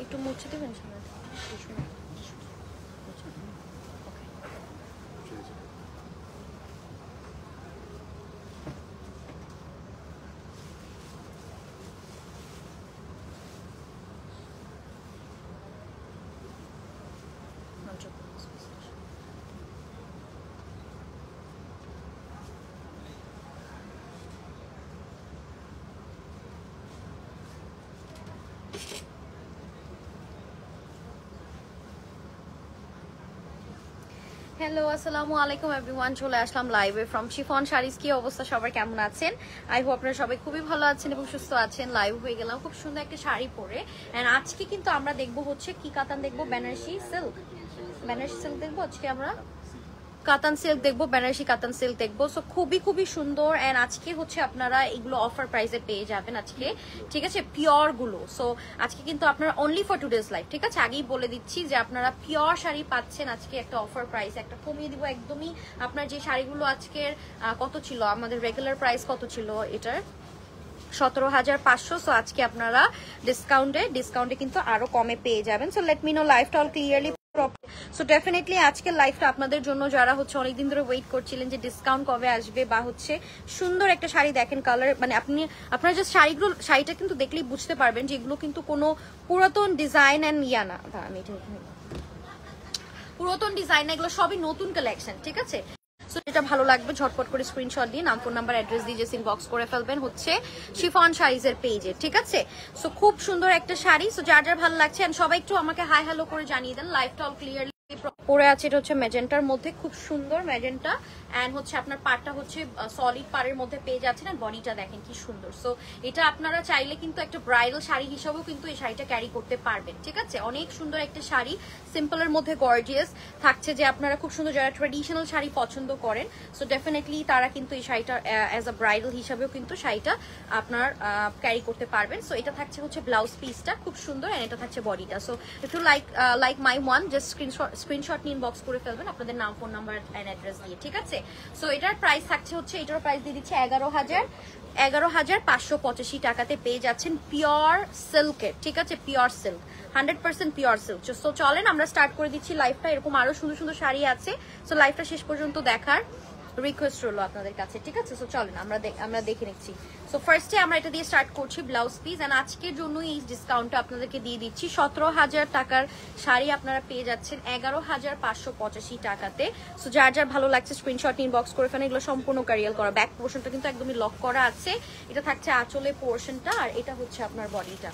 একটু মুছে দেবেন সামনে। হ্যালো আসসালামু আলাইকুম এভরিওয়ান, চলে আসলাম লাইভে ফ্রম শিফন শাড়িজ। কি অবস্থা সবার, কেমন আছেন? আই হোপ আপনারা সবাই খুবই ভালো আছেন এবং সুস্থ আছেন। লাইভ হয়ে গেলাম খুব সুন্দর একটা শাড়ি পরে। এন্ড আজকে কিন্তু আমরা দেখবো হচ্ছে কি কাতান দেখবো, বেনারসি সিল্ক। বেনারসি সিল্ক দেখবো আজকে আমরা, কাতান সিল্ক দেখবো, বেনারসি কাতান সিল্ক দেখবো। সো খুবই সুন্দর। এন্ড আজকে হচ্ছে আপনারা এগুলো অফার প্রাইসে পেয়ে যাবেন আজকে, ঠিক আছে, পিওর গুলো। সো আজকে কিন্তু আপনারা অনলি ফর টুডেজ লাইভ, ঠিক আছে। আগেই বলে দিচ্ছি যে আপনারা পিওর শাড়ি পাচ্ছেন আজকে একটা অফার প্রাইস, একটা কমিয়ে দিব একদমই। আপনার যে শাড়িগুলো আজকের কত ছিল, আমাদের রেগুলার প্রাইস কত ছিল এটার, 17,500। সো আজকে আপনারা ডিসকাউন্টে কিন্তু আরো কমে পেয়ে যাবেন। সো লেট মি নো লাইভটা অল ক্লিয়ারলি। সো ডেফিনেটলি আজকের লাইভটা আপনাদের জন্য, যারা হচ্ছে অনেকদিন ধরে ওয়েট করছিলেন যে ডিসকাউন্ট কবে আসবে বা হচ্ছে সুন্দর একটা শাড়ি দেখেন, কালার মানে আপনারা জাস্ট শাড়িটা কিন্তু দেখলেই বুঝতে পারবেন যে এগুলো কিন্তু কোনো পুরাতন ডিজাইন এন্ড ইয়া না, আমি পুরাতন ডিজাইন না, এগুলো সবই নতুন কালেকশন, ঠিক আছে। সো এটা ভালো লাগবে ঝটপট করে স্ক্রিনশট দিয়ে নাম, ফোন নাম্বার, অ্যাড্রেস দিয়ে জাস্ট ইনবক্স করে ফেলবেন হচ্ছে শিফন শাড়িজের পেজে, ঠিক আছে। সো খুব সুন্দর একটা শাড়ি। সো যার যার ভালো লাগছে এন্ড সবাই একটু আমাকে হাই হ্যালো করে জানিয়ে দেন। লাইভটা অল ক্লিয়ারলি পরে আছে। এটা হচ্ছে ম্যাজেন্টার মধ্যে, খুব সুন্দর ম্যাজেন্টা। এন্ড হচ্ছে আপনার পাড়টা হচ্ছে সলিড পাড়ের মধ্যে পেয়ে যাচ্ছেন। আর বডিটা দেখেন কি সুন্দর। সো এটা আপনারা চাইলে কিন্তু একটা ব্রাইডাল শাড়ি হিসেবেও কিন্তু এই শাড়িটা ক্যারি করতে পারবেন, ঠিক আছে। অনেক সুন্দর একটা শাড়ি, সিম্পলের মধ্যে গর্জিয়াস থাকছে। যে আপনারা খুব সুন্দর যারা ট্রেডিশনাল শাড়ি পছন্দ করেন, সো ডেফিনেটলি তারা কিন্তু এই শাড়িটা অ্যাজ আ ব্রাইডাল হিসাবেও কিন্তু শাড়িটা আপনার ক্যারি করতে পারবেন। সো এটা থাকছে হচ্ছে ব্লাউজ পিসটা খুব সুন্দর, এন্ড এটা থাকছে বডিটা। সো একটু like my one, just screenshot নিয়ে ইনবক্স করে ফেলবেন আপনাদের নাম, ফোন নাম্বার এন্ড অ্যাড্রেস দিয়ে, ঠিক আছে। সো এটার প্রাইস থাকছে হচ্ছে, এটার প্রাইস দিয়ে দিচ্ছে 11,585 টাকাতে পেয়ে যাচ্ছেন পিওর সিল্কের, ঠিক আছে। Pure silk, 100% pure silk. So চলেন আমরা স্টার্ট করে দিচ্ছি লাইভটা। এরকম আরো সুন্দর সুন্দর শাড়ি আছে। সো লাইভটা শেষ পর্যন্ত দেখার রিকোয়েস্ট রইলো আপনাদের কাছে, ঠিক আছে। সো চলেন আমরা দেখে নিচ্ছি। সো ফার্স্টে আমরা এটা দিয়ে স্টার্ট করছি ব্লাউজ পিস। এন্ড আজকের জন্য এই ডিসকাউন্টটা আপনাদেরকে দিয়ে দিচ্ছি। 17,000 টাকার শাড়ি আপনারা পেয়ে যাচ্ছেন 11,585 টাকাতে। সো যার যার ভালো লাগছে স্ক্রিনশট ইনবক্স করে ফেলেন। এগুলো সম্পূর্ণ ক্যারিয়াল করা, ব্যাক পোর্শনটা কিন্তু একদমই লক করা আছে। এটা থাকছে আঁচলে পোর্শনটা, আর এটা হচ্ছে আপনার বডিটা,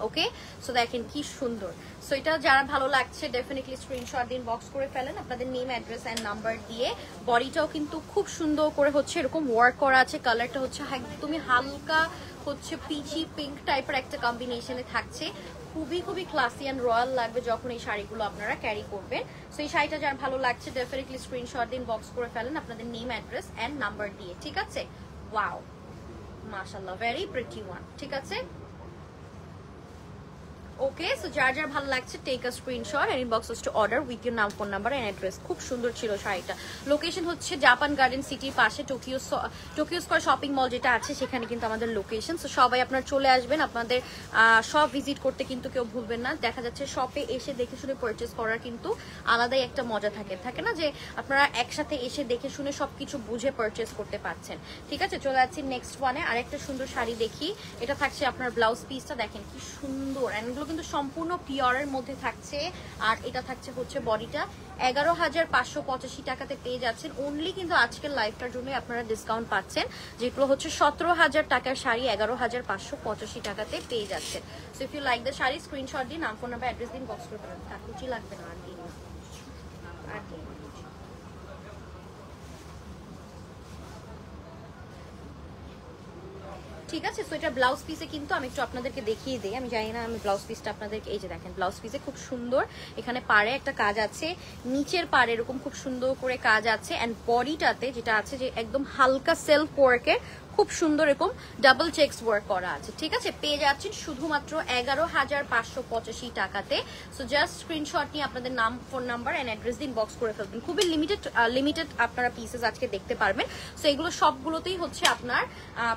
ওকে। সো দেখেন কি সুন্দর। সো এটা যারা ভালো লাগছে ডেফিনেটলি স্ক্রিনশট দিন, বক্স করে ফেলেন আপনাদের নেম, অ্যাড্রেস এন্ড নাম্বার দিয়ে। বডিটাও কিন্তু খুব সুন্দর করে হচ্ছে এরকম ওয়ার্ক করা আছে। কালারটা হচ্ছে একদমই হালকা হচ্ছে পিচি পিঙ্ক টাইপের একটা কম্বিনেশনে থাকছে। খুবই ক্লাসি অ্যান্ড রয়্যাল লাগবে যখন এই শাড়িগুলো আপনারা ক্যারি করবেন। সো এই শাড়িটা যার ভালো লাগছে ডেফিনেটলি স্ক্রিনশট দিন, বক্স করে ফেলেন আপনাদের নেম, অ্যাড্রেস এন্ড নাম্বার দিয়ে, ঠিক আছে। ওয়াও, মাশাআল্লাহ, ভেরি প্রিটি ওয়ান, ঠিক আছে। ওকে, সো যার যার ভালো লাগছে take a screenshot and inbox to order with your নাম, ফোন নাম্বার এন্ড অ্যাড্রেস। খুব সুন্দর ছিল শাড়িটা। লোকেশন হচ্ছে জাপান গার্ডেন সিটির পাশে, টোকিও স্কয়ার শপিং মল যেটা আছে সেখানে কিন্তু আমাদের লোকেশন। সো সবাই আপনারা চলে আসবেন, আপনাদের শপ ভিজিট করতে কিন্তু কেউ ভুলবেন না। দেখা যাচ্ছে শপে এসে দেখে শুনে পারচেস করার কিন্তু আলাদাই একটা মজা থাকে না যে আপনারা একসাথে এসে দেখে শুনে সবকিছু বুঝে পারচেস করতে পারছেন, ঠিক আছে। চলে যাচ্ছি নেক্সট ওয়ানে, আরেকটা সুন্দর শাড়ি দেখি। এটা থাকছে আপনার ব্লাউজ পিসটা, দেখেন কি সুন্দর। এন্ড কিন্তু সম্পূর্ণ পিওরের মধ্যে থাকছে। আর এটা থাকছে হচ্ছে বডিটা। 11,585 টাকাতে পেয়ে যাচ্ছেন। অনলি কিন্তু আজকের লাইভটার জন্য আপনারা ডিসকাউন্ট পাচ্ছেন, যেগুলো হচ্ছে 17,000 টাকার শাড়ি 11,585 টাকাতে পেয়ে যাচ্ছেন। So if you like the sari screenshot দিন, নাম, ফোন নাম্বার, অ্যাড্রেস দিন, বক্স করে ফেলেন। কাকুচি লাগবে না, আর দিন আর দিন। ঠিক আছে। সো এটা ব্লাউজ পিসে কিন্তু আমি একটু আপনাদেরকে দেখিয়ে দিই। আমি জানি না আমি ব্লাউজ পিসটা আপনাদেরকে, এই যে দেখেন ব্লাউজ পিসে খুব সুন্দর এখানে পাড়ে একটা কাজ আছে, নিচের পাড়ে এরকম খুব সুন্দর করে কাজ আছে। এন্ড বডিটাতে যেটা আছে যে একদম হালকা সেলফ ওয়ার্কের খুব সুন্দর এরকম ডাবল চেকস ওয়ার্ক করা আছে, ঠিক আছে। পেয়ে যাচ্ছেন শুধুমাত্র 11,585 টাকাতে। সো জাস্ট স্ক্রিনশট নিয়ে আপনাদের নাম, ফোন নাম্বার এন্ড অ্যাড্রেস দিন, বক্স করে ফেলবেন। খুবই লিমিটেড আপনারা পিসেস আজকে দেখতে পারবেন। সো এগুলো সবগুলোতেই হচ্ছে আপনার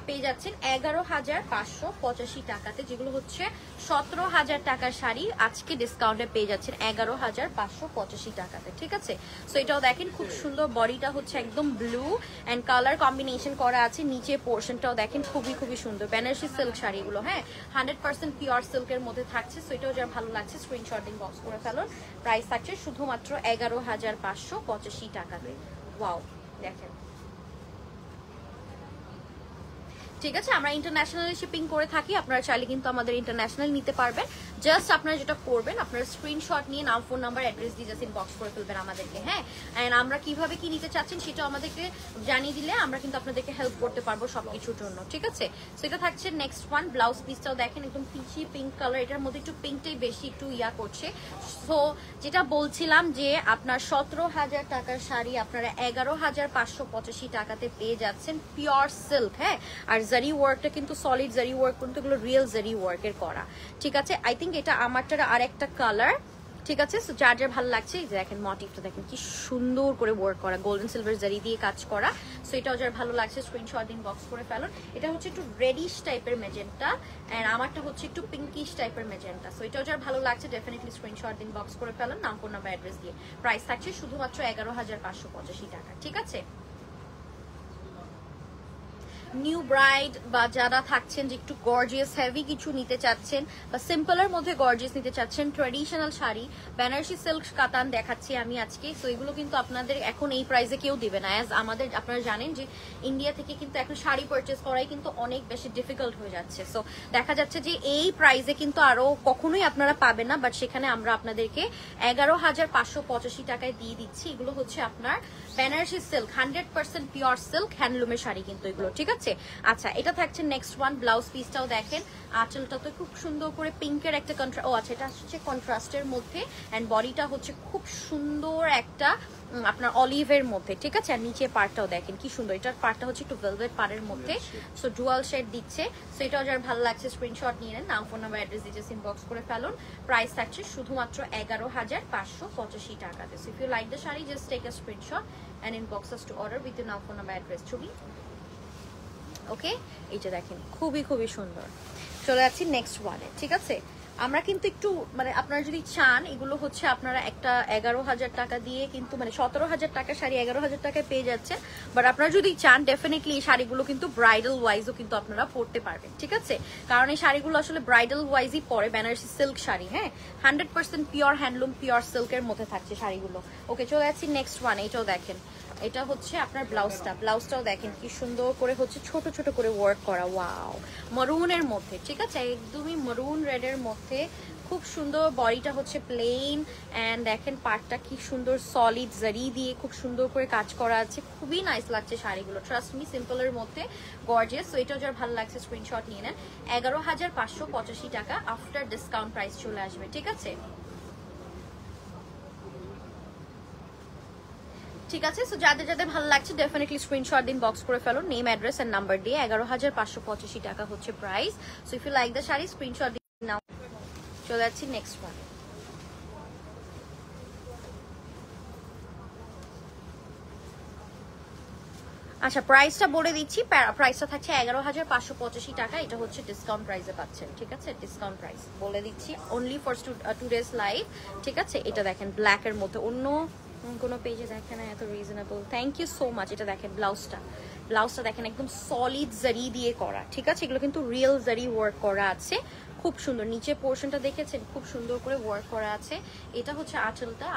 পেয়ে যাচ্ছেন 11,585 টাকাতে, যেগুলো হচ্ছে 17,000 টাকার শাড়ি আজকে ডিসকাউন্টে পেয়ে যাচ্ছেন 11,585 টাকাতে, ঠিক আছে। সো এটাও দেখেন খুব সুন্দর, বডিটা হচ্ছে একদম ব্লু এন্ড কালার কম্বিনেশন করা আছে। নিচে পোর্শনটাও দেখেন খুবই সুন্দর, বেনারসি সিল্ক শাড়িগুলো, হ্যাঁ 100% পিওর সিল্কের মধ্যে থাকছে। সো এটাও যার ভালো লাগছে স্ক্রিনশট দিন, বক্স করে ফেলুন। প্রাইস থাকছে শুধুমাত্র 11,585 টাকাতে। ওয়াও, দেখেন, ঠিক আছে। আমরা ইন্টারন্যাশনালি শিপিং করে থাকি, আপনারা চাইলে কিন্তু আমাদের ইন্টারন্যাশনাল নিতে পারবেন। জাস্ট আপনারা যেটা করবেন, আপনারা স্ক্রিনশট নিয়ে নাম, ফোন নাম্বার, অ্যাড্রেস দিয়ে জাস্ট ইনবক্স করে ফেলবেন আমাদেরকে, হ্যাঁ। এন্ড আমরা কিভাবে কি নিতে চাচ্ছেন সেটাও আমাদেরকে জানিয়ে দিলে আমরা কিন্তু আপনাদেরকে হেল্প করতে পারবো সবকিছুর জন্য, ঠিক আছে। সো এটা থাকছে নেক্সট ওয়ান। ব্লাউজ পিসটাও দেখেন একদম পিচি পিঙ্ক কালার, এটার মধ্যে একটু পিঙ্কটাই বেশি একটু ইয়া করছে। সো যেটা বলছিলাম যে আপনার 17,000 টাকার শাড়ি আপনারা 11,585 টাকাতে পেয়ে যাচ্ছেন পিওর সিল্ক, হ্যাঁ। আর জারি ওয়ার্কটা কিন্তু সলিড জারি ওয়ার্ক, কিন্তু এগুলো রিয়েল জারি ওয়ার্কের করা, ঠিক আছে। আই থিঙ্ক এটা আমারটার আর একটা কালার, ঠিক আছে। সো যার যার ভালো লাগছে, এই যে দেখেন মোটিভটা দেখেন কি সুন্দর করে ওয়ার্ক করা, গোল্ডেন সিলভার জারি দিয়ে কাজ করা। সো এটাও যার ভালো লাগছে স্ক্রিনশট দিন, বক্স করে ফেলুন। এটা হচ্ছে একটু রেডিশ টাইপের মেজেন্টা এন্ড আমারটা হচ্ছে একটু পিঙ্কিশ টাইপের মেজেন্টা। সো এটাও যার ভালো লাগছে ডেফিনেটলি স্ক্রিনশট দিন, বক্স করে ফেলুন, নাম, ফোন নাম্বার, অ্যাড্রেস দিয়ে। প্রাইস থাকছে শুধুমাত্র 11,585 টাকা, ঠিক আছে। নিউ ব্রাইড বা যারা থাকছেন যে একটু গর্জিয়াস হেভি কিছু নিতে চাচ্ছেন বা সিম্পলের মধ্যে গর্জিয়াস নিতে চাচ্ছেন, ট্রেডিশনাল শাড়ি, বেনারসি সিল্ক কাতান দেখাচ্ছি আমি আজকে। সো এগুলো কিন্তু আপনাদের এখন এই প্রাইসে কেউ দিবে না। অ্যাজ আমাদের আপনারা জানেন যে ইন্ডিয়া থেকে কিন্তু এখন শাড়ি পারচেস করাই কিন্তু অনেক বেশি ডিফিকাল্ট হয়ে যাচ্ছে। সো দেখা যাচ্ছে যে এই প্রাইসে কিন্তু আরো কখনোই আপনারা পাবেন না, বাট সেখানে আমরা আপনাদেরকে 11,585 টাকায় দিয়ে দিচ্ছি। এগুলো হচ্ছে আপনার বেনারসি সিল্ক, 100% পিওর সিল্ক হ্যান্ডলুমের শাড়ি কিন্তু এগুলো, ঠিক আছে। আচ্ছা, এটা থাকছে নেক্সট ওয়ান। ব্লাউজ পিসটাও দেখেন, আঁচলটা তো খুব সুন্দর করে পিঙ্কের একটা আচ্ছা এটা হচ্ছে কন্ট্রাস্টের মধ্যে এন্ড বডিটা হচ্ছে খুব সুন্দর একটা আপনার অলিভের মধ্যে, ঠিক আছে। আর নিচে পার্টটাও দেখেন কি সুন্দর, এটার পার্টটা হচ্ছে একটু ভেলভেট পাড়ের মধ্যে। সো ডুয়াল শেড দিচ্ছে। সো এটাও যার ভালো লাগছে স্ক্রিনশট নিয়ে নেন, নাম, ফোন নাম্বার, অ্যাড্রেস দিয়ে ইনবক্স করে ফেলুন। প্রাইস থাকছে শুধুমাত্র 11,585 টাকাতে। So if you like the sari, just take a screenshot and inbox us to order with নাম, ফোন নাম্বার, অ্যাড্রেস, ছবি, ওকে। এইটা দেখেন খুবই সুন্দর। চলে যাচ্ছি নেক্সট ওয়ানে, ঠিক আছে। আমরা কিন্তু একটু মানে আপনারা যদি চান, এগুলো হচ্ছে আপনারা একটা 11,000 টাকা দিয়ে কিন্তু মানে 17,000 টাকার শাড়ি 11,000 টাকায় পেয়ে যাচ্ছেন। বাট আপনারা যদি চান ডেফিনেটলি এই শাড়িগুলো কিন্তু ব্রাইডাল ওয়াইজও কিন্তু আপনারা পরতে পারবেন, ঠিক আছে। কারণ এই শাড়িগুলো আসলে ব্রাইডাল ওয়াইজই পরে, বেনারসি সিল্ক শাড়ি, হ্যাঁ 100% পিওর হ্যান্ডলুম পিওর সিল্কের মধ্যে থাকছে শাড়িগুলো। ওকে, চলে যাচ্ছি নেক্সট ওয়ান। এটাও দেখেন, এটা হচ্ছে আপনার ব্লাউজটাও দেখেন কি সুন্দর করে হচ্ছে ছোট ছোট করে ওয়ার্ক করা। ওয়াও, মারুনের মধ্যে, ঠিক আছে, একদমই মারুন রেডের মধ্যে খুব সুন্দর। বডিটা হচ্ছে প্লেন এন্ড দেখেন পার্টটা কি সুন্দর সলিড জারি দিয়ে খুব সুন্দর করে কাজ করা আছে। খুবই নাইস লাগছে শাড়িগুলো, ট্রাস্ট মি, সিম্পলের মধ্যে গর্জিয়াস। সো এটাও যার ভালো লাগছে স্ক্রিনশট নিয়ে নেন। 11,585 টাকা আফটার ডিসকাউন্ট প্রাইস চলে আসবে, ঠিক আছে। ঠিক আছে। সো যাদের যাদের ভালো লাগছে ডেফিনেটলি স্ক্রিনশট দিন, বক্স করে ফেলুন, নেম, অ্যাড্রেস এন্ড নাম্বার দিয়ে। 11,585 টাকা হচ্ছে price. So if you like the sari screenshot দিন নাও। চলে যাচ্ছি নেক্সট ওয়ান। আচ্ছা, প্রাইসটা বলে দিচ্ছি। প্রাইসটা থাকছে 11,585 টাকা। এটা হচ্ছে ডিসকাউন্ট প্রাইসে পাচ্ছেন, ঠিক আছে। ডিসকাউন্ট প্রাইস বলে দিচ্ছি, অনলি ফর 2 ডেজ লাইভ, ঠিক আছে। এটা দেখেন ব্ল্যাক এর মধ্যে, অন্য কোনো পেজে দেখে না এত reasonable. Thank you so much. এটা দেখেন ব্লাউজটা দেখেন একদম সলিড জারি দিয়ে করা, ঠিক আছে। এগুলো কিন্তু রিয়েল জারি ওয়ার্ক করা আছে, খুব সুন্দর। নিচে পোর্শনটা দেখেছেন খুব সুন্দর করে ওয়ার্ক করা আছে। এটা হচ্ছে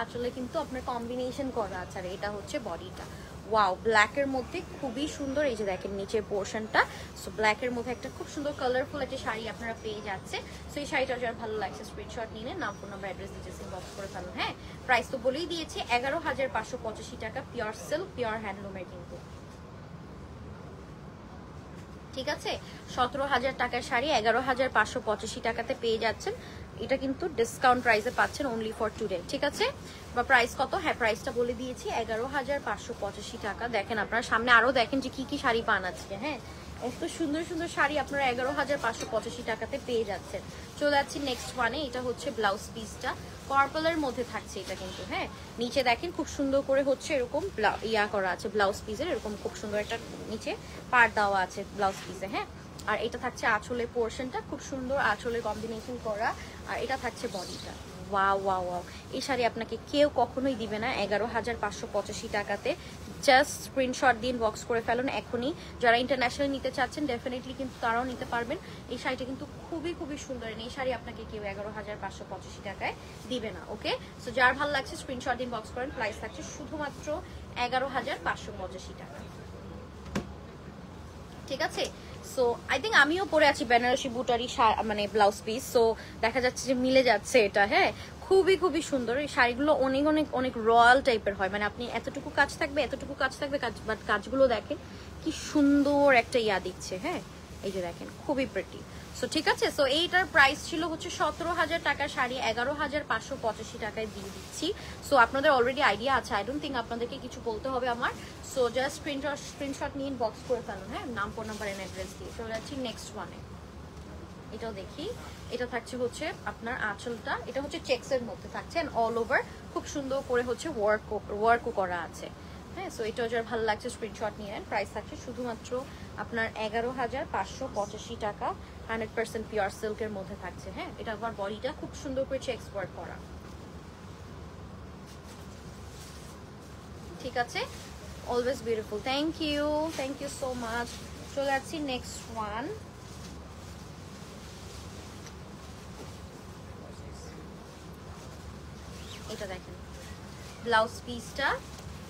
আঁচলে কিন্তু আপনার কম্বিনেশন করা আছে। আর এটা হচ্ছে বডিটা, ওয়াও, ব্ল্যাকের মধ্যে খুবই সুন্দর। এই যে দেখেন নিচের পোর্শনটা। সো ব্ল্যাকের মধ্যে একটা খুব সুন্দর কালারফুল একটা শাড়ি আপনারা পেয়ে যাচ্ছে। সো এই শাড়িটা যার ভালো লাগছে স্ক্রিনশট নিয়ে নাম, ফোন নাম্বার, অ্যাড্রেস দিয়ে ইনবক্স করে ফেলুন, হ্যাঁ। প্রাইস তো বলেই দিয়েছি, 11,585 টাকা, পিওর সিল্ক পিওর হ্যান্ডলুমের কিন্তু, ঠিক আছে। 17,000 টাকার শাড়ি 11,585 টাকাতে পেয়ে যাচ্ছেন। এটা কিন্তু ডিসকাউন্ট প্রাইসে পাচ্ছেন অনলি ফর টুডে, ঠিক আছে। বা প্রাইস কত, হ্যাঁ প্রাইসটা বলে দিয়েছি, 11,585 টাকা। দেখেন আপনারা সামনে আরো দেখেন যে কি কি শাড়ি পান আজকে, হ্যাঁ এত সুন্দর সুন্দর শাড়ি আপনারা 11,585 টাকাতে পেয়ে যাচ্ছেন। চলে যাচ্ছি নেক্সট ওয়ানে। এটা হচ্ছে ব্লাউজ পিসটা, পার্পলের মধ্যে থাকছে এটা কিন্তু। হ্যাঁ, নিচে দেখেন খুব সুন্দর করে হচ্ছে এরকম ইয়া করা আছে ব্লাউজ পিসের, এরকম খুব সুন্দর একটা নিচে পার দেওয়া আছে ব্লাউজ পিসে। হ্যাঁ, আর এটা থাকছে আঁচলের পোর্শনটা, খুব সুন্দর আঁচলের কম্বিনেশন করা। আর এটা থাকছে বডিটা। ওয়াও ওয়াও ওয়াও, এই শাড়ি আপনাকে কেউ কখনোই দিবে না 11,585 টাকাতে। জাস্ট স্ক্রিনশট দিন, বক্স করে ফেলুন এখনই। যারা ইন্টারন্যাশনাল নিতে চাচ্ছেন ডেফিনেটলি কিন্তু তারাও নিতে পারবেন। এই শাড়িটা কিন্তু খুবই খুবই সুন্দর। এই শাড়ি আপনাকে কেউ 11,585 টাকায় দিবে না। ওকে, সো যার ভালো লাগছে স্ক্রিনশট দিন, বক্স করেন। প্রাইস থাকছে শুধুমাত্র 11,585 টাকা। ঠিক আছে, সো আই থিঙ্ক আমিও পরে আছি বেনারসি বুটারি মানে ব্লাউজ পিস, সো দেখা যাচ্ছে যে মিলে যাচ্ছে এটা। হ্যাঁ, খুবই খুবই সুন্দর। এই শাড়িগুলো অনেক অনেক অনেক রয়্যাল টাইপের হয়, মানে আপনি এতটুকু কাজ থাকবে এতটুকু কাজ থাকবে বাট কাজগুলো দেখেন কি সুন্দর একটা ইয়া দিচ্ছে। হ্যাঁ, এই যে দেখেন খুবই প্রিটি। সো ঠিক আছে, সো এইটার প্রাইস ছিল হচ্ছে 17,000 টাকার শাড়ি 11,585 টাকায় দিয়ে দিচ্ছি। সো আপনাদের অলরেডি আইডিয়া আছে, আই ডোন্ট থিঙ্ক আপনাদেরকে কিছু বলতে হবে আমার। সো জাস্ট স্ক্রিনশট নিয়ে বক্স করে ফেলুন। হ্যাঁ, নাম, ফোন নাম্বার এন্ড অ্যাড্রেস দিয়ে। চলে যাচ্ছি নেক্সট ওয়ানে। এটাও দেখি। এটা থাকছে হচ্ছে আপনার আঁচলটা, এটা হচ্ছে চেক্সের মধ্যে থাকছে এন্ড অল ওভার খুব সুন্দর করে হচ্ছে ওয়ার্কও করা আছে। হ্যাঁ, সো এটাও যার ভালো লাগছে স্ক্রিনশট নিয়ে নেন। প্রাইস থাকছে শুধুমাত্র আপনার 11,585 টাকা। 100% পিওর সিল্কের মধ্যে থাকছে। হ্যাঁ, এটা আবার বডিটা খুব সুন্দর করে চেক্স ওয়ার্ক করা। ঠিক আছে, always beautiful. Thank you so much. চলে যাচ্ছি নেক্সট ওয়ান। এটা দেখেন ব্লাউজ পিসটা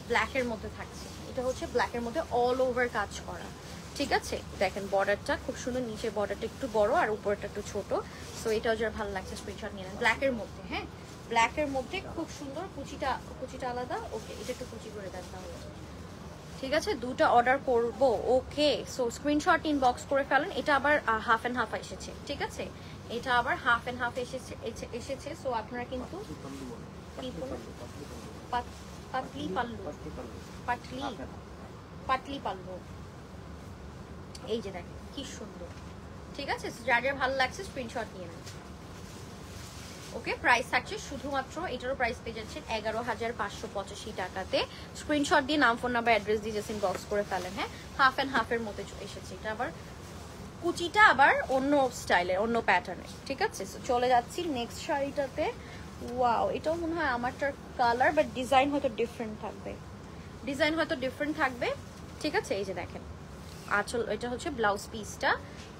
ব্ল্যাকের মধ্যে থাকছে। এটা হচ্ছে ব্ল্যাকের মধ্যে অল ওভার কাজ করা। ঠিক আছে, দেখেন বর্ডারটা খুব সুন্দর, নিচে বর্ডারটা একটু বড় আর উপরটা একটু ছোট। সো এটাও যারা ভালো লাগছে স্ক্রিনশট নিয়ে নেন। ব্ল্যাকের মধ্যে, হ্যাঁ ব্ল্যাকের মধ্যে খুব সুন্দর। কুচিটা আলাদা। ওকে, এটা একটু কুচি করে দেন তাহলে। ঠিক আছে, দুটো অর্ডার করব। ওকে, সো স্ক্রিনশট ইনবক্স করে ফেলেন। এটা আবার হাফ এন্ড হাফ এসেছে। ঠিক আছে, এটা আবার হাফ এন্ড হাফ এসেছে। সো আপনারা কিন্তু পাতলি পাল্লু, এই যে দেখেন কি সুন্দর। ঠিক আছে, যার যার ভালো লাগছে স্ক্রিনশট নিয়ে নেন। ওকে, প্রাইস থাকছে শুধুমাত্র, এটারও প্রাইস পেয়ে যাচ্ছেন 11,585 টাকাতে। স্ক্রিনশট দিয়ে নাম, ফোন নাম্বার, অ্যাড্রেস দিয়ে জাস্ট ইনবক্স করে ফেলেন। হ্যাঁ, হাফ এন্ড হাফের মধ্যে এসেছে। এটা আবার কুচিটা আবার অন্য স্টাইলের, অন্য প্যাটার্নের। ঠিক আছে, চলে যাচ্ছি নেক্সট শাড়িটাতে। ওয়াও, এটাও মনে হয় আমারটার কালার, বাট ডিজাইন হয়তো ডিফারেন্ট থাকবে। ঠিক আছে, এই যে দেখেন আঁচল, এটা হচ্ছে ব্লাউজ পিসটা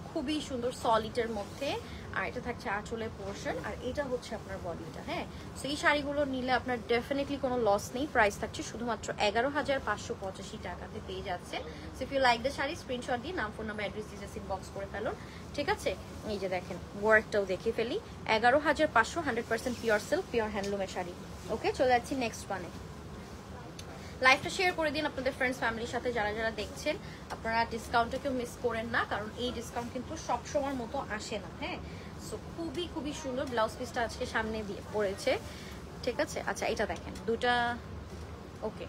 খুবই সুন্দর সলিডের মধ্যে। আর এটা থাকছে আঁচলের পোর্শন, আর এটা হচ্ছে আপনার বডিটা। হ্যাঁ, সো এই শাড়িগুলো নিলে আপনার ডেফিনেটলি কোনো লস নেই। প্রাইস থাকছে শুধুমাত্র 11,585 টাকাতে পেয়ে যাচ্ছে। So if you like the sari screenshot দিয়ে নাম, ফোন নাম্বার, অ্যাড্রেস দিয়ে ইনবক্স করে ফেলুন। ঠিক আছে, এই যে দেখেন ওয়ার্কটাও দেখে ফেলি। 11,500 100% পিওর সিল্ক, পিওর হ্যান্ডলুমের শাড়ি। ওকে, চলে যাচ্ছি নেক্সট ওয়ানে। লাইভটা শেয়ার করে দিন আপনাদের ফ্রেন্ডস ফ্যামিলির সাথে। যারা যারা দেখছেন আপনারা ডিসকাউন্টটা কেউ মিস করেন না, কারণ এই ডিসকাউন্ট কিন্তু সব সময়ের মতো আসে না। হ্যাঁ, সো খুবই খুবই সুন্দর ব্লাউজ পিসটা আজকে সামনে দিয়ে পড়েছে। ঠিক আছে, আচ্ছা এটা দেখেন দুটা। ওকে,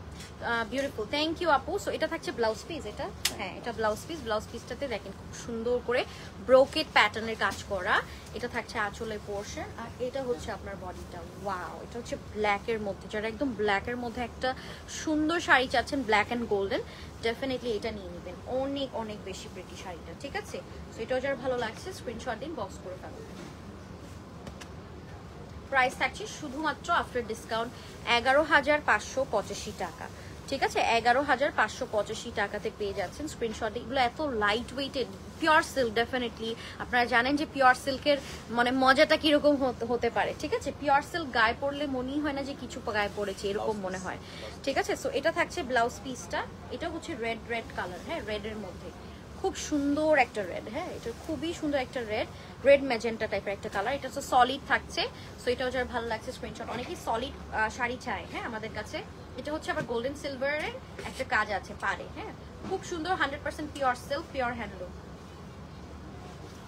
বিউটিফুল, থ্যাংক ইউ আপু। সো এটা থাকছে ব্লাউজ পিস। এটা হ্যাঁ, এটা ব্লাউজ পিসটাতে দেখেন খুব সুন্দর করে ব্রোকেট প্যাটার্নের কাজ করা। এটা থাকছে আঁচলের পোর্শন, আর এটা হচ্ছে আপনার বডিটা। ওয়াও, এটা হচ্ছে ব্ল্যাকের মধ্যে। যারা একদম ব্ল্যাকের মধ্যে একটা সুন্দর শাড়ি চাচ্ছেন, ব্ল্যাক অ্যান্ড গোল্ডেন, ডেফিনেটলি এটা নিয়ে নেবেন। অনেক অনেক বেশি প্রিটি শাড়িটা। ঠিক আছে, সো এটাও যারা ভালো লাগছে স্ক্রিনশট দিন, বক্স করে ফেলুন। প্রাইস থাকছে শুধুমাত্র আফটার ডিসকাউন্ট 11,585 টাকা। ঠিক আছে, 11,585 টাকাতে পেয়ে যাচ্ছেন। স্ক্রিনশট, এগুলো এত light weighted, pure silk. Definitely আপনারা জানেন যে পিওর সিল্কের মানে মজাটা কিরকম হতে পারে। ঠিক আছে, পিওর সিল্ক গায়ে পড়লে মনেই হয় না যে কিছু গায়ে পড়েছে, এরকম মনে হয়। ঠিক আছে, সো এটা থাকছে ব্লাউজ পিসটা। এটা হচ্ছে রেড কালার। হ্যাঁ, রেডের মধ্যে খুব সুন্দর একটা রেড। হ্যাঁ, এটা খুবই সুন্দর একটা রেড ম্যাজেন্টা টাইপের একটা কালার। এটা হচ্ছে সলিড থাকছে। সো এটাও যার ভালো লাগছে স্ক্রিনশট। অনেকেই সলিড শাড়ি চায় হ্যাঁ আমাদের কাছে। এটা হচ্ছে আবার গোল্ডেন সিলভারের একটা কাজ আছে পারে। হ্যাঁ, খুব সুন্দর, 100% পিওর সিল্ক, পিওর হ্যান্ডলুম।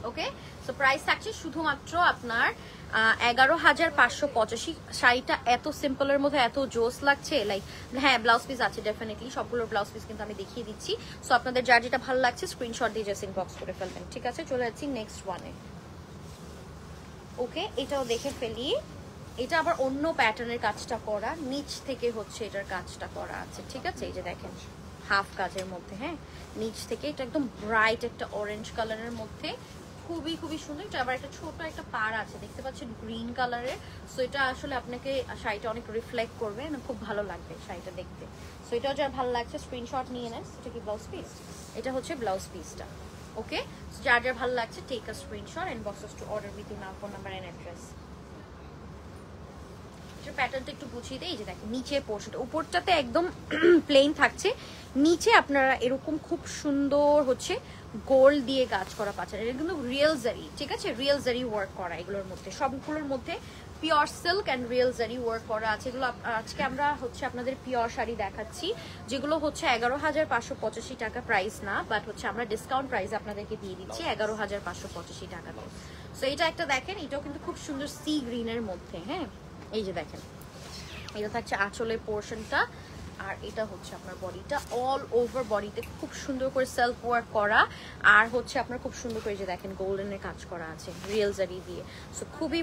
ওকে, সো প্রাইস থাকছে শুধুমাত্র আপনার 11,585। শাড়িটা এত সিম্পলের মধ্যে এত জোস লাগছে, লাইক হ্যাঁ ব্লাউজ পিস আছে ডেফিনেটলি, সবগুলো ব্লাউজ পিস কিন্তু আমি দেখিয়ে দিচ্ছি। সো আপনাদের যার যেটা ভালো লাগছে স্ক্রিনশট দিয়ে জাস্ট ইনবক্স করে ফেলবেন, ঠিক আছে? চলে যাচ্ছি নেক্সট ওয়ানে। ওকে, এটাও দেখে ফেলি। এটা আবার অন্য প্যাটার্নের কাজটা করা, নিচ থেকে হচ্ছে এটার কাজটা করা আছে, ঠিক আছে? এই যে দেখেন হাফ কাজের মধ্যে, হ্যাঁ নিচ থেকে এটা একদম ব্রাইট একটা অরেঞ্জ কালারের মধ্যে, খুবই খুবই সুন্দর। এটা আবার একটা ছোট একটা পার আছে দেখতে পাচ্ছেন গ্রিন কালারের। সো এটা আসলে আপনাকে শাড়িটা অনেক রিফ্লেক্ট করবে, খুব ভালো লাগবে শাড়িটা দেখতে। সো এটাও যার ভালো লাগছে স্ক্রিনশট নিয়ে নেন। এটা কি ব্লাউজ পিস? এটা হচ্ছে ব্লাউজ পিসটা। ওকে, যার যার ভালো লাগছে take a screenshot and boxes to order with in our phone number and address. প্যাটার্নটা একটু বুঝিয়ে দেয়। এই যে দেখেন নিচের পোর্শনটা, উপরটাতে একদম প্লেন থাকছে, নিচে আপনারা এরকম খুব সুন্দর হচ্ছে গোল্ড দিয়ে কাজ করা পাচ্ছেন। এটা কিন্তু রিয়েল জারি, ঠিক আছে? রিয়েল জারি ওয়ার্ক করা এগুলোর মধ্যে, সবগুলোর মধ্যে পিওর সিল্ক অ্যান্ড রিয়েল জারি ওয়ার্ক করা আছে। এগুলো আজকে আমরা হচ্ছে আপনাদের পিওর শাড়ি দেখাচ্ছি, যেগুলো হচ্ছে 11,585 টাকা প্রাইস না, বাট হচ্ছে আমরা ডিসকাউন্ট প্রাইস আপনাদেরকে দিয়ে দিচ্ছি 11,585 টাকাতে। সো এটা একটা দেখেন, এটাও কিন্তু খুব সুন্দর সি গ্রিনের মধ্যে, হ্যাঁ এই যে দেখেন এটা থাকছে আঁচলের পোর্শনটা, আর এটা হচ্ছে আপনার বডিটা, অল ওভার বডিতে খুব সুন্দর করে সেলফ ওয়ার্ক করা, আর হচ্ছে আপনার খুব সুন্দর করে যে দেখেন গোল্ডেনের কাজ করা আছে রিয়েল জারি দিয়ে। সো খুবই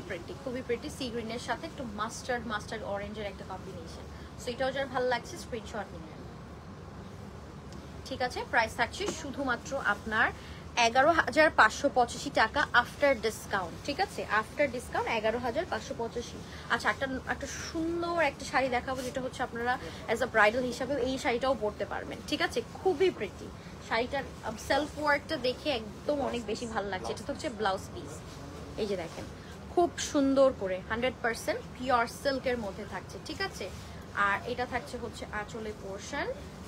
প্রিটি সি গ্রিনের সাথে একটু মাস্টার্ড অরেঞ্জের একটা কম্বিনেশন। সো এটাও যার ভালো লাগছে স্ক্রিনশট নিয়ে, ঠিক আছে? প্রাইস থাকছে শুধুমাত্র আপনার 11,585 টাকা আফটার ডিসকাউন্ট, ঠিক আছে? After discount 11,585। আচ্ছা, একটা সুন্দর একটা শাড়ি দেখাবো, যেটা হচ্ছে আপনারা অ্যাজ আ ব্রাইডাল হিসাবে এই শাড়িটাও পরতে পারবেন, ঠিক আছে? খুবই প্রিটি শাড়িটার সেলফ ওয়ার্কটা দেখে একদম অনেক বেশি ভালো লাগছে। এটা তো হচ্ছে ব্লাউজ পিস, এই যে দেখেন খুব সুন্দর করে 100% পিওর সিল্কের মধ্যে থাকছে, ঠিক আছে? আর এটা থাকছে হচ্ছে আঁচলের পোর্শন,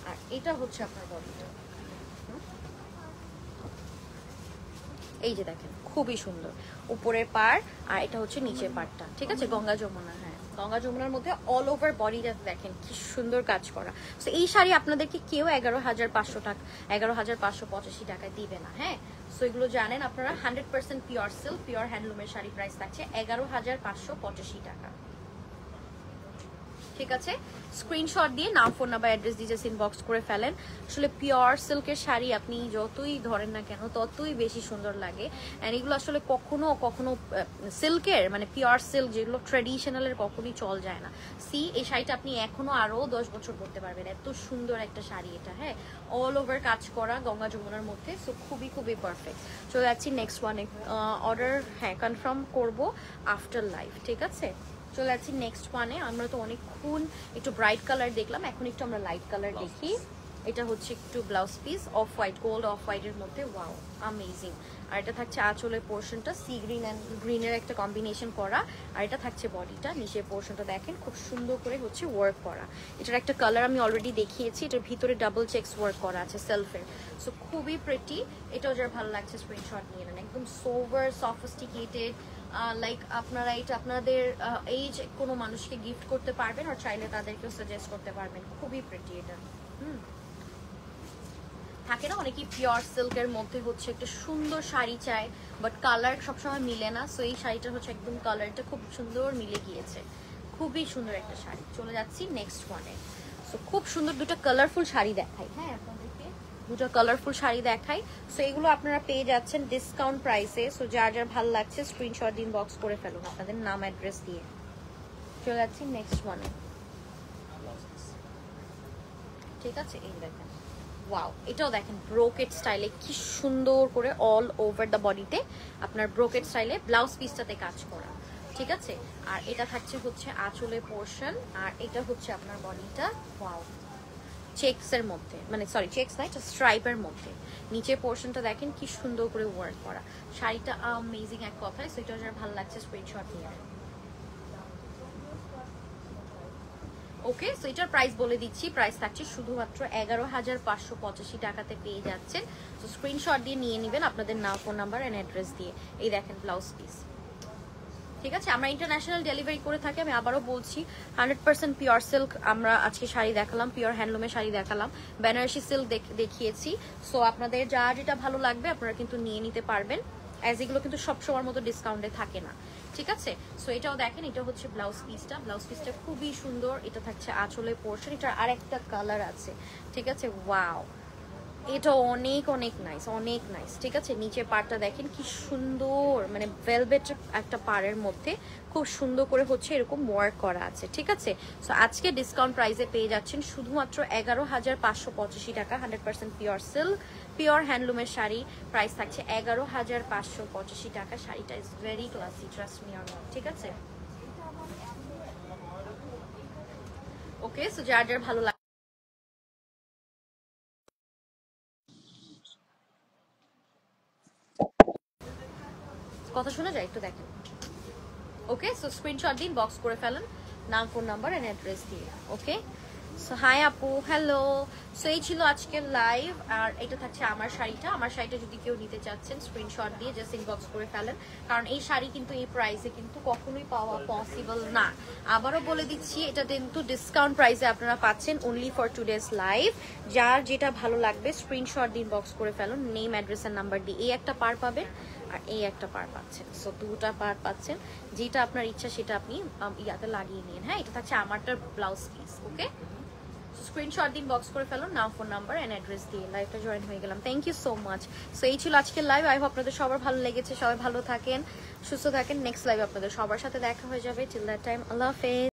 আর এটা হচ্ছে আপনার বডিটা। এই যে দেখেন খুবই সুন্দর উপরের পার, আর এটা হচ্ছে নিচের পারটা, ঠিক আছে? গঙ্গা যমুনা, হ্যাঁ গঙ্গা যমুনার মধ্যে অল ওভার বডিটা দেখেন কি সুন্দর কাজ করা। তো এই শাড়ি আপনাদেরকে কেউ 11,500 টাকা 11,585 টাকায় দিবে না, হ্যাঁ? সো এগুলো জানেন আপনারা, 100% পিওর সিল্ক পিওর হ্যান্ডলুমের শাড়ি প্রাইস থাকছে 11,585 টাকা, ঠিক আছে? স্ক্রিনশট দিয়ে নাম ফোন নাম্বার অ্যাড্রেস দিয়ে জাস্ট ইনবক্স করে ফেলেন। আসলে পিওর সিল্কের শাড়ি আপনি যতই ধরেন না কেন ততই বেশি সুন্দর লাগে। অ্যান্ড এগুলো আসলে কখনো কখনো সিল্কের মানে পিওর সিল্ক যেগুলো ট্রেডিশনালের কখনোই চল যায় না। এই শাড়িটা আপনি এখনো আরো 10 বছর পরতে পারবেন, এত সুন্দর একটা শাড়ি এটা, হ্যাঁ অল ওভার কাজ করা গঙ্গা যমুনার মধ্যে। সো খুবই পারফেক্ট। চলে যাচ্ছি নেক্সট ওয়ানে, অর্ডার হ্যাঁ কনফার্ম করবো আফটার লাইভ, ঠিক আছে? চলে যাচ্ছি নেক্সট ওয়ানে। আমরা তো অনেকক্ষণ একটু ব্রাইট কালার দেখলাম, এখন একটু আমরা লাইট কালার দেখি। এটা হচ্ছে একটু blouse piece off white, gold of হোয়াইটের মধ্যে, ওয়াও অ্যামেজিং। আর এটা থাকছে আঁচলের পোর্শনটা সি গ্রিন অ্যান্ড গ্রিনের একটা কম্বিনেশন করা, আর এটা থাকছে বডিটা, নিচের পোর্শনটা দেখেন খুব সুন্দর করে হচ্ছে ওয়ার্ক করা। এটার একটা কালার আমি অলরেডি দেখিয়েছি, এটার ভিতরে ডাবল চেকস ওয়ার্ক করা আছে সেলফের। সো খুবই প্রিটি, এটাও যার ভালো লাগছে স্ক্রিনশট নিয়ে নেন। একদম সোভার সফিস্টিকেটেড, লাইক আপনারা এটা আপনাদের এইজ কোনো মানুষকে গিফট করতে পারবেন, আর চাইলে তাদেরকেও সাজেস্ট করতে পারবেন। খুবই প্রিটি এটা। থাকে না অনেকেই পিওর সিল্কের মধ্যে হচ্ছে একটা সুন্দর শাড়ি চায়, বাট কালার সবসময় মিলে না। সো এই শাড়িটা হচ্ছে একদম কালারটা খুব সুন্দর মিলে গিয়েছে, খুবই সুন্দর একটা শাড়ি। চলে যাচ্ছি নেক্সট ওয়ানে। সো খুব সুন্দর দুটো কালারফুল শাড়ি দেখাই, হ্যাঁ আপনাদেরকে দুটো কালারফুল শাড়ি দেখাই। সো এগুলো আপনারা পেয়ে যাচ্ছেন ডিসকাউন্ট প্রাইসে। সো যার যার ভালো লাগছে স্ক্রিনশট দিন, বক্স করে ফেলুন আপনাদের নাম অ্যাড্রেস দিয়ে। চলে যাচ্ছি নেক্সট ওয়ানে, ঠিক আছে? এই দেখেন ওয়াও, এটাও দেখেন ব্রোকেট স্টাইলে কি সুন্দর করে অল ওভার দ্য বডিতে আপনার ব্রোকেট স্টাইলে ব্লাউজ পিসটাতে কাজ করা, ঠিক আছে? আর এটা থাকছে হচ্ছে আঁচলের পোর্শন, আর এটা হচ্ছে আপনার বডিটা, ওয়াও চেকসের মধ্যে, মানে সরি চেকস না, এটা স্ট্রাইপের মধ্যে। নিচের পোর্শনটা দেখেন কি সুন্দর করে ওয়ার্ক করা, শাড়িটা অ্যামেজিং এক কথায়। সো এটা যার ভালো লাগছে স্ক্রিনশট নিয়ে। ওকে, সো এটার প্রাইস বলে দিচ্ছি, প্রাইস থাকছে শুধুমাত্র 11,585 টাকাতে পেয়ে যাচ্ছেন। তো স্ক্রিনশট দিয়ে নিয়ে নেবেন আপনাদের নাম ফোন নাম্বার এন্ড অ্যাড্রেস দিয়ে। এই দেখেন ব্লাউজ পিস, ঠিক আছে? আমরা ইন্টারন্যাশনাল ডেলিভারি করে থাকি। আমি আবারও বলছি 100% পিওর সিল্ক আমরা আজকে শাড়ি দেখালাম, পিওর হ্যান্ডলুমের শাড়ি দেখালাম, বেনারসি সিল্ক দেখিয়েছি। সো আপনাদের যা যেটা ভালো লাগবে আপনারা কিন্তু নিয়ে নিতে পারবেন। অ্যাজ এগুলো কিন্তু সবসময়ের মতো ডিসকাউন্টে থাকে না, ঠিক আছে। সো এটাও দেখেন, এটা হচ্ছে ব্লাউজ পিসটা খুবই সুন্দর। এটা থাকছে আঁচলের পোর্শন, এটার আরেকটা কালার আছে, ঠিক আছে। ওয়াও, এটা অনেক অনেক নাইস, অনেক নাইস, ঠিক আছে। নিচের পাড়টা দেখেন কি সুন্দর, মানে ভেলভেট একটা পাড়ের মধ্যে খুব সুন্দর করে হচ্ছে এরকম ওয়ার্ক করা আছে, ঠিক আছে। সো আজকে ডিসকাউন্ট প্রাইসে পেয়ে যাচ্ছেন শুধুমাত্র 11,585 টাকা। 100% পিওর সিল্ক, পিওর হ্যান্ডলুমের শাড়ি, প্রাইস থাকছে 11,585 টাকা। শাড়িটা is very classy, trust me or not, ঠিক আছে। ওকে, সো যার যার ভালো লাগে কথা শোনা যায় একটু দেখেন। ওকে, সো স্ক্রিনশট দিন, বক্স করে ফেলেন, নাম, ফোন নাম্বার এন্ড অ্যাড্রেস দিয়ে। ওকে, সো হাই আপু, হ্যালো। সো এই ছিল আজকের লাইভ। আর এটা থাকছে আমার শাড়িটা যদি কেউ নিতে চাচ্ছেন স্ক্রিনশট দিয়ে জাস্ট ইনবক্স করে ফেলেন, কারণ এই শাড়ি কিন্তু এই প্রাইসে কিন্তু কখনোই পাওয়া পসিবল না। আবারও বলে দিচ্ছি, এটা কিন্তু ডিসকাউন্ট প্রাইসে আপনারা পাচ্ছেন অনলি ফর টুডেজ লাইভ। যার যেটা ভালো লাগবে স্ক্রিনশট দিয়ে ইনবক্স করে ফেলুন, নেম, অ্যাড্রেস আর নাম্বার দিয়ে। এই একটা পার পাবেন আর এই একটা পার পাচ্ছেন, সো দুটা পার পাচ্ছেন। যেটা আপনার ইচ্ছা সেটা আপনি ইয়াতে লাগিয়ে নিন। হ্যাঁ, এটা থাকছে আমারটার ব্লাউজ পিস। ওকে, স্ক্রিনশট দিন, বক্স করে ফেলুন, নাম, ফোন নাম্বার এন্ড অ্যাড্রেস দিয়ে। লাইভটা জয়েন হয়ে গেলাম, thank you so much. So এই ছিল আজকের লাইভ। আই হোপ আপনাদের সবার ভালো লেগেছে, সবাই ভালো থাকেন, সুস্থ থাকেন। নেক্সট লাইভ আপনাদের সবার সাথে দেখা হয়ে যাবে। টিল দ্যাট টাইম, আল্লাহ হাফেজ।